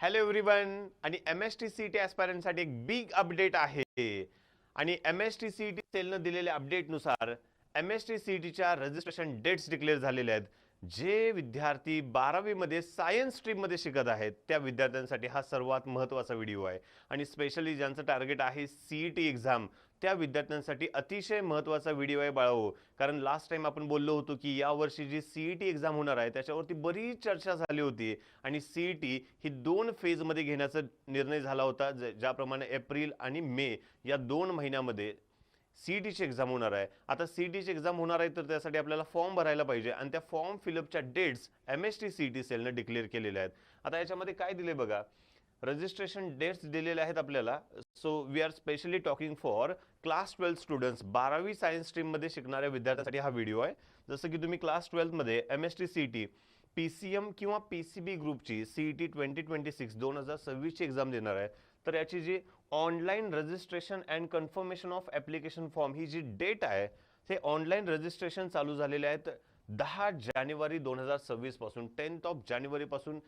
Hello everyone आणि MST-CET ॲस्पायरंटसाठी एक big update आहे आणि MST-CET सेलनं दिलेल्या अपडेटनुसार MST-CETच्या रजिस्ट्रेशन डेट्स डिक्लेअर झालेले आहेत. जे विद्यार्थी 12वी मध्ये सायन्स स्ट्रीममध्ये शिकत आहेत त्या विद्यार्थ्यांसाठी हा सर्वात महत्त्वाचा व्हिडिओ आहे आणि स्पेशली ज्यांचं टार्गेट आहे CET एक्झाम त्या विद्यार्थ्यांसाठी अतिशय महत्त्वाचा व्हिडिओ आहे बाळाओ. कारण लास्ट टाइम आपण बोललो होतो की या वर्षी जी CET एक्झाम होणार आहे त्याच्यावरती बरीच चर्चा झाली होती आणि CET ही 2 फेजमध्ये घेण्याचा निर्णय झाला होता. ज्याप्रमाणे एप्रिल आणि मे या 2 महिन्यामध्ये CETची एक्झाम होणार आहे. आता CETची एक्झाम होणार आहे तर त्यासाठी आपल्याला फॉर्म भरायला पाहिजे आणि त्या फॉर्म फिलअपच्या डेट्स MST-CET सेलने डिक्लेअर केलेल्या आहेत. आता याच्यामध्ये काय दिले बघा, रजिस्ट्रेशन डेट्स दिलेले आहेत आपल्याला. So we are specially talking for class 12 students. 12वी सायन्स स्ट्रीममध्ये शिकणाऱ्या विद्यार्थ्यांसाठी हा व्हिडिओ आहे. जसं की तुम्ही क्लास 12 मध्ये MST-CET PCM किंवा PCB ग्रुपची CET 2026 ची एक्झाम देणार आहे तर याची जी online registration and confirmation of application form ही जी डेट आहे ते ऑनलाईन रजिस्ट्रेशन चालू झालेले आहेत 10 जानेवारी 2026 पासून. 10 जानेवारी पासून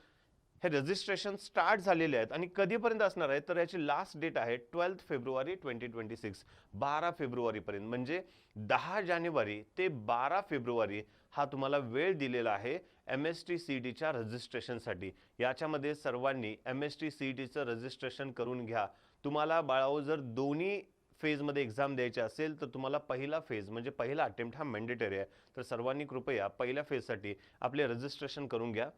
हे रजिस्ट्रेशन स्टार्ट झालेले आहेत आणि कधीपर्यंत असणार आहे तर याची लास्ट डेट आहे 12 फेब्रुवारी 2026. 12 फेब्रुवारीपर्यंत म्हणजे 10 जानेवारी ते 12 फेब्रुवारी हा तुम्हाला वेळ दिलेला आहे MST-CETच्या रजिस्ट्रेशनसाठी. याच्यामध्ये सर्वांनी MST-CETचं रजिस्ट्रेशन करून घ्या. तुम्हाला बाळाओ जर दोन्ही फेजमध्ये एक्झाम द्यायची असेल तर तुम्हाला पहिला फेज म्हणजे पहिला अटेम्प्ट हा मॅन्डेटरी आहे. तर सर्वांनी कृपया पहिल्या फेजसाठी आपले रजिस्ट्रेशन करून घ्या.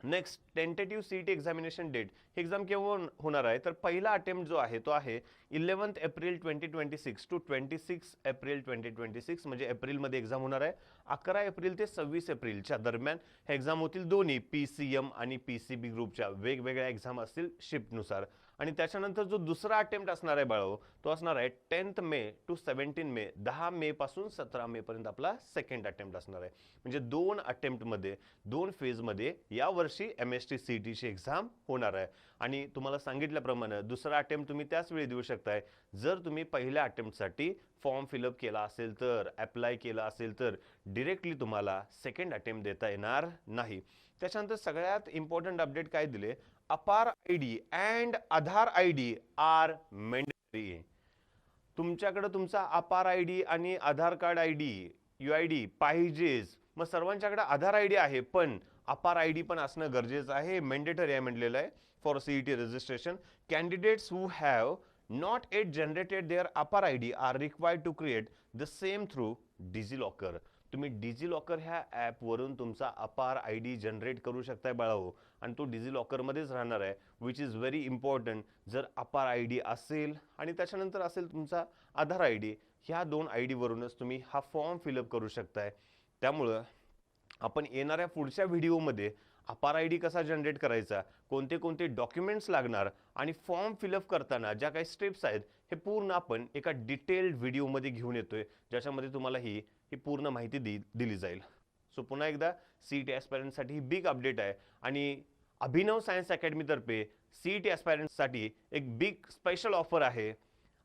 Next tentative CET examination date. ही एक्झाम केव्हा होणार आहे तर पहिला अटेम्प्ट जो आहे तो आहे 11 एप्रिल 2026 टू 26 एप्रिल 2026 म्हणजे एप्रिलमध्ये एक्झाम होणार आहे. 11 एप्रिल ते 26 एप्रिलच्या दरम्यान हे एक्झाम होतील. दोन्ही PCM आणि PCB ग्रुपच्या वेगवेगळ्या एक्झाम असतील शिफ्टनुसार. आणि त्याच्यानंतर जो दुसरा अटेम्प्ट असणार आहे बाळो तो असणार आहे 10 मे टू 17 मे. 10 मे पासून 17 मे पर्यंत आपला सेकंड अटेम्प्ट असणार आहे. म्हणजे 2 अटेम्प्टमध्ये 2 फेजमध्ये यावर्षी MST-CETची एक्झाम होणार आहे. आणि तुम्हाला सांगितल्याप्रमाणे दुसरा अटेम्प्ट तुम्ही त्याच वेळी देऊ शकताय जर तुम्ही पहिल्या अटेम्प्टसाठी फॉर्म फिलअप केला असेल तर, अप्लाय केला असेल तर डिरेक्टली तुम्हाला सेकंड अटेम्प्ट देता येणार नाही. त्याच्यानंतर सगळ्यात इम्पॉर्टंट अपडेट काय दिले, APAAR ID and Aadhaar ID are mandatory. तुमच्याकडे तुमचा अपार ID आणि आधार कार्ड ID UID पाहिजेच. मग सर्वांच्याकडे आधार ID आहे पण अपार ID पण असणं गरजेचं आहे, मॅन्डेटरी आहे म्हटलेलं आहे for CET registration. Candidates who have not yet generated their APAR ID are required to create the same through DigiLocker. तुम्ही DigiLocker ह्या ॲपवरून तुमचा अपार ID जनरेट करू शकताय बाळाओ आणि तो DigiLockerमध्येच राहणार आहे विच इज व्हेरी इम्पॉर्टंट. जर अपार ID असेल आणि त्याच्यानंतर असेल तुमचा आधार ID, ह्या 2 ID वरूनच तुम्ही हा फॉर्म फिलअप करू शकताय. त्यामुळं आपण येणाऱ्या पुढच्या व्हिडिओमध्ये अपार ID कसा जनरेट करायचा, कोणते कोणते डॉक्युमेंट्स लागणार आणि फॉर्म फिलअप करताना ज्या काही स्टेप्स आहेत हे पूर्ण आपण एका डिटेल्ड व्हिडिओमध्ये घेऊन येतोय ज्याच्यामध्ये तुम्हाला ही पूर्ण माहिती दिली जाईल. सो पुन्हा एकदा CET ॲस्पायरंटसाठी ही बिग अपडेट आहे आणि अभिनव सायन्स अकॅडमीतर्फे CET ॲस्पायरंटसाठी एक बिग स्पेशल ऑफर आहे.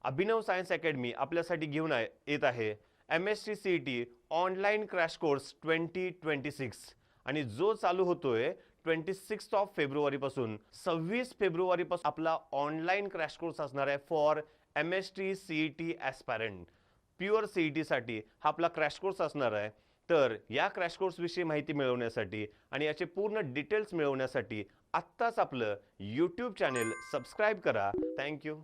अभिनव सायन्स अकॅडमी आपल्यासाठी घेऊन येत आहे MST-CET ऑनलाईन क्रॅश कोर्स 2026 आणि जो चालू होतोय 26 फेब्रुवारी पासून 26 फेब्रुवारी पासून आपला ऑनलाईन क्रॅश कोर्स असणार आहे फॉर MST-CET ॲस्पायरंट. प्युअर CET साठी हा आपला क्रॅश कोर्स असणार आहे. तर या क्रॅश कोर्स विषयी माहिती मिळवण्यासाठी आणि याचे पूर्ण डिटेल्स मिळवण्यासाठी आत्ताच आपलं YouTube चॅनेल सबस्क्राईब करा. थँक्यू.